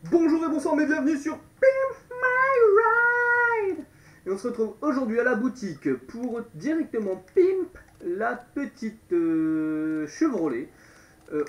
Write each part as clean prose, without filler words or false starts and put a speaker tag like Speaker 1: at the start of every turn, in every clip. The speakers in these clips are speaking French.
Speaker 1: Bonjour et bonsoir, mais bienvenue sur Pimp My Ride. Et on se retrouve aujourd'hui à la boutique pour directement pimp la petite Chevrolet.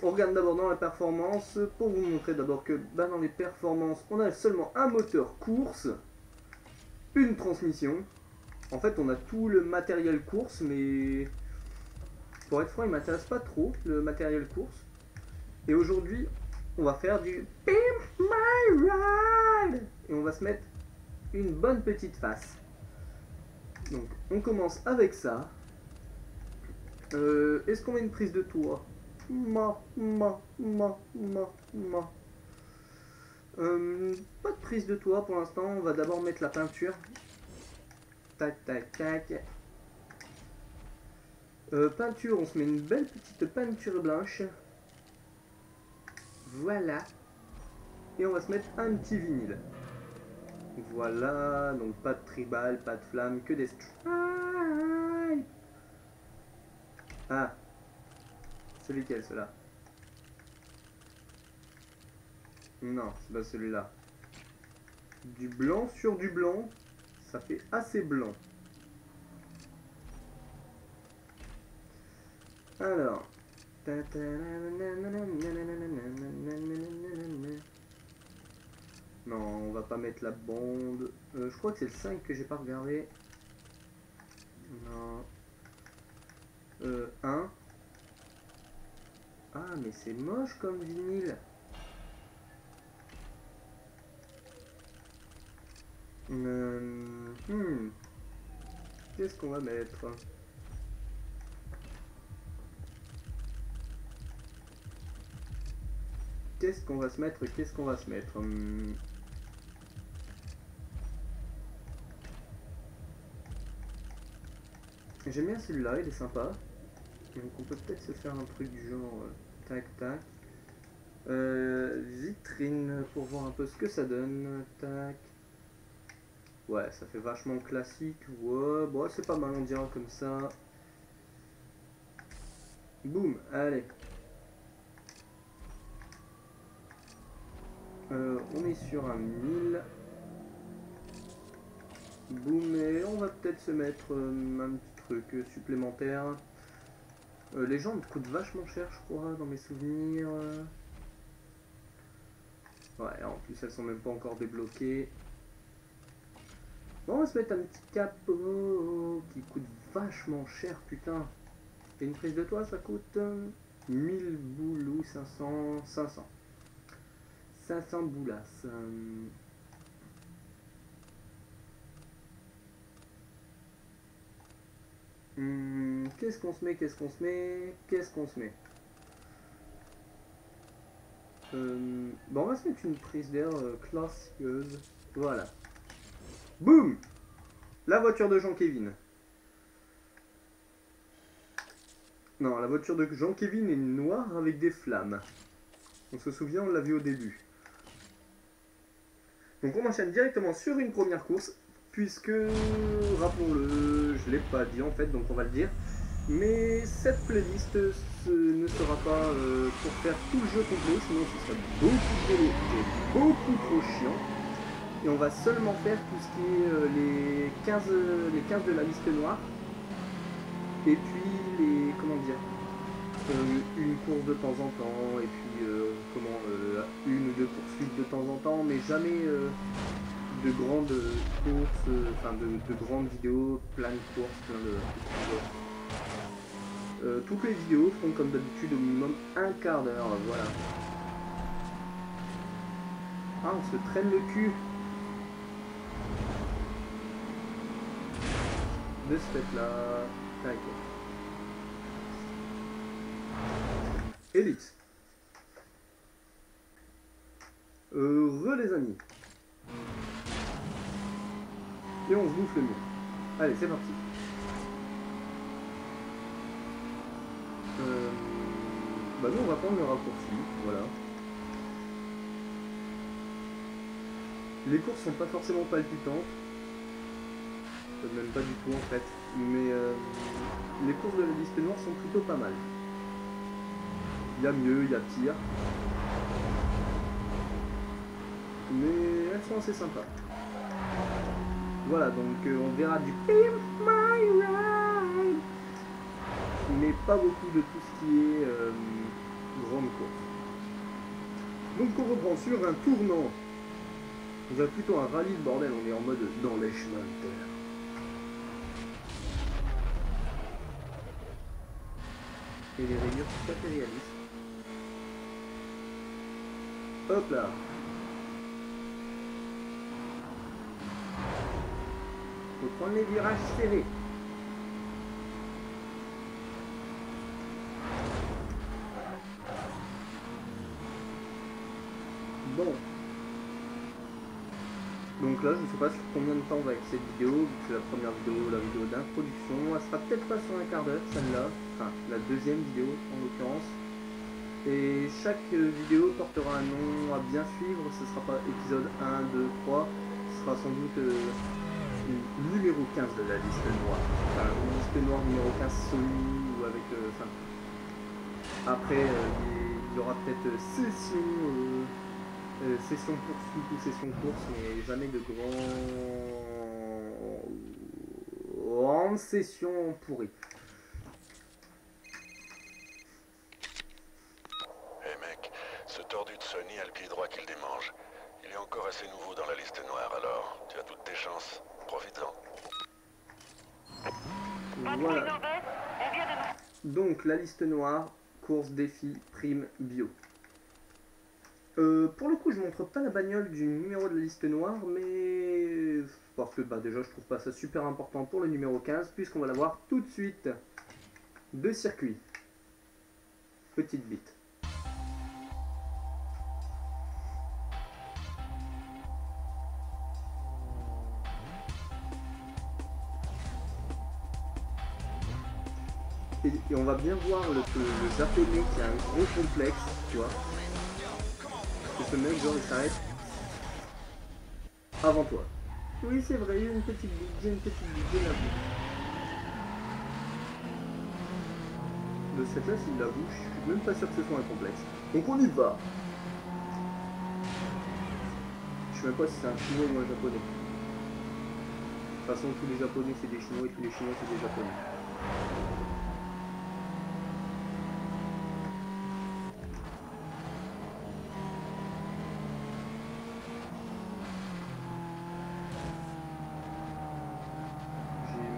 Speaker 1: On regarde d'abord dans la performance pour vous montrer d'abord que dans les performances on a seulement un moteur course, une transmission. En fait on a tout le matériel course, mais pour être franc il m'intéresse pas trop le matériel course. Et aujourd'hui on va faire du Pimp My Ride et on va se mettre une bonne petite face. Donc on commence avec ça. Est-ce qu'on met une prise de toit? Pas de prise de toit pour l'instant, on va d'abord mettre la peinture. Tac tac tac. Peinture, on se met une belle petite peinture blanche. Voilà. Et on va se mettre un petit vinyle. Voilà, donc pas de tribal, pas de flamme, que des stripes. Ah, c'est lequel ceux-là? Non, c'est pas celui-là. Du blanc sur du blanc, ça fait assez blanc. Alors. Non, on va pas mettre la bande. Je crois que c'est le 5 que j'ai pas regardé. Non. 1. Ah, mais c'est moche comme vinyle. Qu'est-ce qu'on va mettre? Qu'est-ce qu'on va se mettre? Qu'est-ce qu'on va se mettre? J'aime bien celui-là, il est sympa. Donc on peut peut-être se faire un truc du genre tac tac. Vitrine pour voir un peu ce que ça donne. Tac. Ouais, ça fait vachement classique. Ouais, bon, c'est pas mal, on dirait comme ça. Boum, allez. On est sur un 1000. Boum, et on va peut-être se mettre un petit truc supplémentaire. Les jambes coûtent vachement cher, je crois, dans mes souvenirs. Ouais, en plus elles sont même pas encore débloquées. Bon, on va se mettre un petit capot qui coûte vachement cher, putain. Et une prise de toit, ça coûte 1000 boules ou 500, 500. 500 boulasses. Qu'est-ce qu'on se met? Qu'est-ce qu'on se met? Qu'est-ce qu'on se met? Bon, on va se mettre une prise d'air classieuse. Voilà. Boum! La voiture de Jean-Kévin. Non, la voiture de Jean-Kévin est noire avec des flammes. On se souvient, on l'a vu au début. Donc on enchaîne directement sur une première course. Puisque, rappelons-le, je l'ai pas dit en fait, donc on va le dire. Mais cette playlist ne sera pas pour faire tout le jeu complet, sinon ce serait beaucoup trop long et beaucoup trop chiant. Et on va seulement faire tout ce qui est les 15 de la liste noire. Et puis les, comment dire, une course de temps en temps, et puis une ou deux poursuites de temps en temps, mais jamais de grandes courses, enfin de grandes vidéos, plein de courses, plein de toutes les vidéos feront comme d'habitude au minimum un quart d'heure, voilà. Ah, on se traîne le cul de ce fait là. Tac. Elite. Les amis. Et on se bouffe le mur. Allez, c'est parti. Bah nous on va prendre le raccourci, voilà. Les courses sont pas forcément palpitantes. Même pas du tout en fait. Mais les courses de la liste noire sont plutôt pas mal. Il y a mieux, il y a pire. mais elles sont assez sympas. Voilà, donc on verra du Pimp My Ride, mais pas beaucoup de tout ce qui est grande course. Donc on reprend sur un tournant. On a plutôt un rallye de bordel, on est en mode dans les chemins de terre. Et les rayures tout à fait réalistes. Hop là. Faut prendre les virages serrés. Bon. Donc là, je ne sais pas sur combien de temps va être cette vidéo, vu que c'est la première vidéo, la vidéo d'introduction. Elle sera peut-être pas sur un quart d'heure, celle-là. Enfin, la deuxième vidéo, en l'occurrence. Et chaque vidéo portera un nom à bien suivre. Ce ne sera pas épisode 1, 2, 3. Ce sera sans doute numéro 15 de la liste noire. Enfin, une liste noire numéro 15 semi, ou avec... après, il y aura peut-être session poursuite ou session course, mais jamais de grandes sessions pourries.
Speaker 2: Hey mec, ce tordu de Sony a le pied droit qu'il démange. Il est encore assez nouveau dans la liste noire, alors tu as toutes tes chances. Profite-en.
Speaker 1: Voilà. Donc la liste noire, course, défi, prime, bio. Pour le coup, je montre pas la bagnole du numéro de la liste noire, mais parce que déjà je trouve pas ça super important pour le numéro 15, puisqu'on va l'avoir tout de suite. Deux circuits. Petite bite. Et on va bien voir le japonais qui a un gros complexe, tu vois. Et ce mec, genre, il s'arrête avant toi. Oui, c'est vrai, j'ai une petite bite là. De cette là, s'il la bouche, je suis même pas sûr que ce soit un complexe. Donc on y va. Je sais même pas si c'est un chinois ou un japonais. De toute façon, tous les japonais c'est des chinois et tous les chinois c'est des japonais.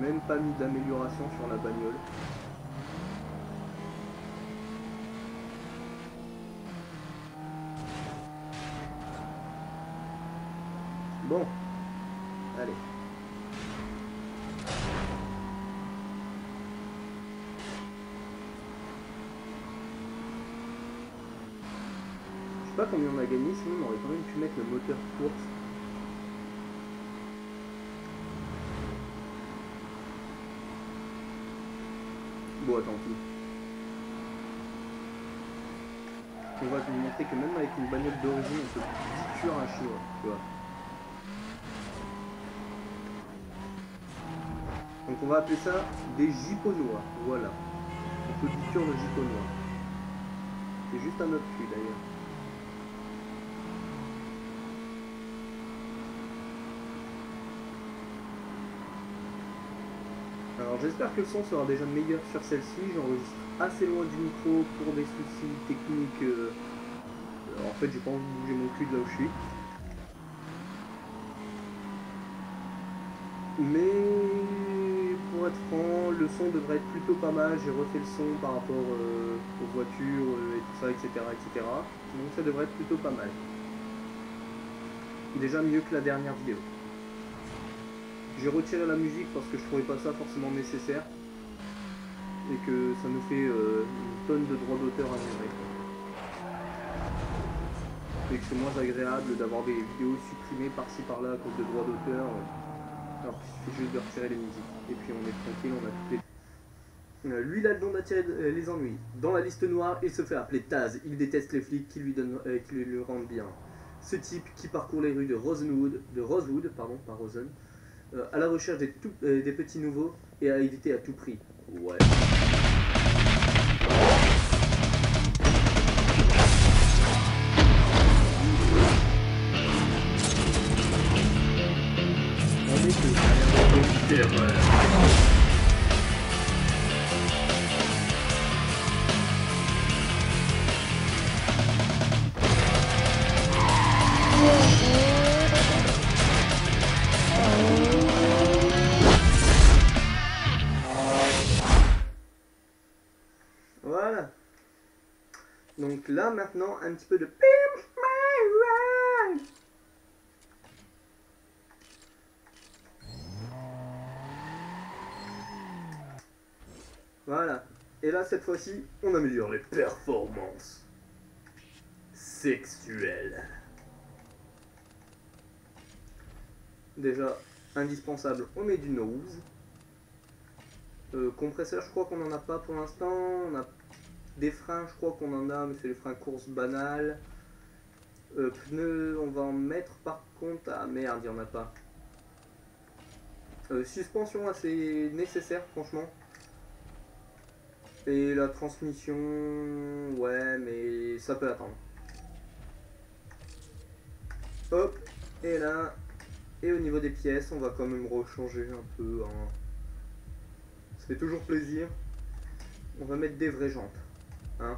Speaker 1: Même pas mis d'amélioration sur la bagnole. Bon, allez. Je sais pas combien on a gagné, sinon on aurait quand même pu mettre le moteur course. Bon, tant pis. On va te montrer que même avec une bagnole d'origine, on peut tuer un chinois, tu vois. Donc on va appeler ça des Jiponois, voilà. On peut tuer le Jiponois. C'est juste un autre cul d'ailleurs. Alors j'espère que le son sera déjà meilleur sur celle-ci, j'enregistre assez loin du micro pour des soucis techniques. En fait j'ai pas envie de bouger mon cul de là où je suis. Mais pour être franc, le son devrait être plutôt pas mal, j'ai refait le son par rapport aux voitures et tout ça, etc., etc. Donc ça devrait être plutôt pas mal. Déjà mieux que la dernière vidéo. J'ai retiré la musique parce que je trouvais pas ça forcément nécessaire et que ça nous fait une tonne de droits d'auteur à gérer. Et que c'est moins agréable d'avoir des vidéos supprimées par-ci par-là à cause de droits d'auteur, alors qu'il suffit juste de retirer les musiques. Et puis on est tranquille, on a toutes les... lui il a le don d'attirer les ennuis. Dans la liste noire, il se fait appeler Taz. Il déteste les flics qui lui rendent bien. Ce type qui parcourt les rues de Rosewood, pas Rosen, à la recherche des petits nouveaux et à éviter à tout prix. Ouais. terreur. Voilà. Donc là maintenant un petit peu de Pimp My Ride. Voilà. Et là cette fois-ci on améliore les performances sexuelles. Déjà indispensable, on met du nose. Compresseur, je crois qu'on n'en a pas pour l'instant. On a des freins, je crois qu'on en a, mais c'est les freins course banales. Pneus, on va en mettre par contre. Ah merde, il n'y en a pas. Suspension assez nécessaire, franchement. Et la transmission, ouais, mais ça peut attendre. Hop, et là, et au niveau des pièces, on va quand même rechanger un peu. Hein. Ça fait toujours plaisir. On va mettre des vraies jantes. Hein.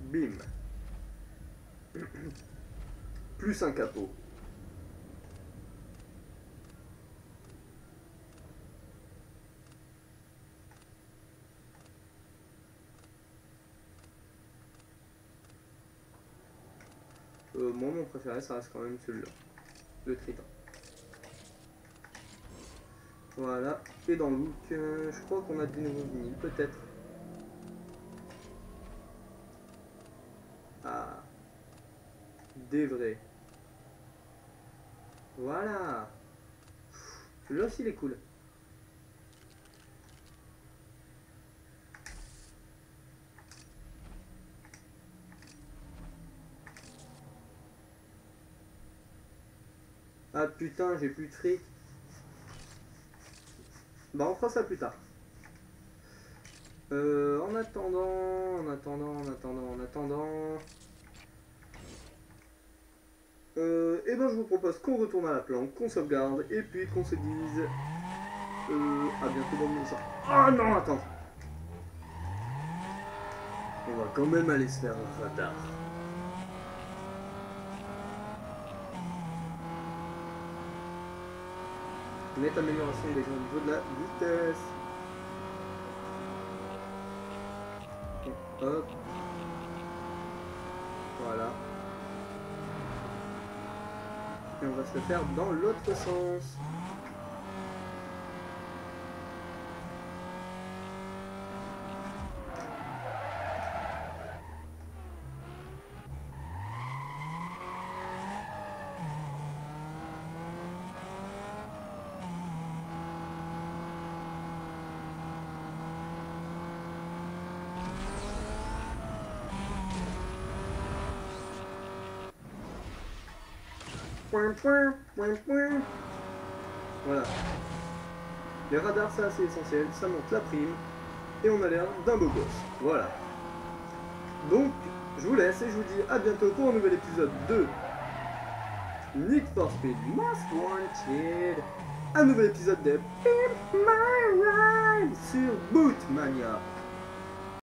Speaker 1: Bim. Plus un capot. Moi, mon préféré, ça reste quand même celui-là. Le Triton. Voilà. Et dans le look, je crois qu'on a des nouveaux vinyles, peut-être. Ah. Des vrais. Voilà. Celui-là aussi, il est cool. Ah putain, j'ai plus de fric. Bah on fera ça plus tard. En attendant. Et ben je vous propose qu'on retourne à la planque, qu'on sauvegarde et puis qu'on se dise à bientôt dans le sang. Ah non, attends. On va quand même aller se faire un radar. Nette amélioration des gens au niveau de la vitesse. Hop. Voilà. Et on va se le faire dans l'autre sens. Voilà. Les radars, c'est assez essentiel, ça monte la prime, et on a l'air d'un beau gosse. Voilà. Donc, je vous laisse et je vous dis à bientôt pour un nouvel épisode de Need for Speed Most Wanted. Un nouvel épisode de Pimp My Ride sur Bootmania.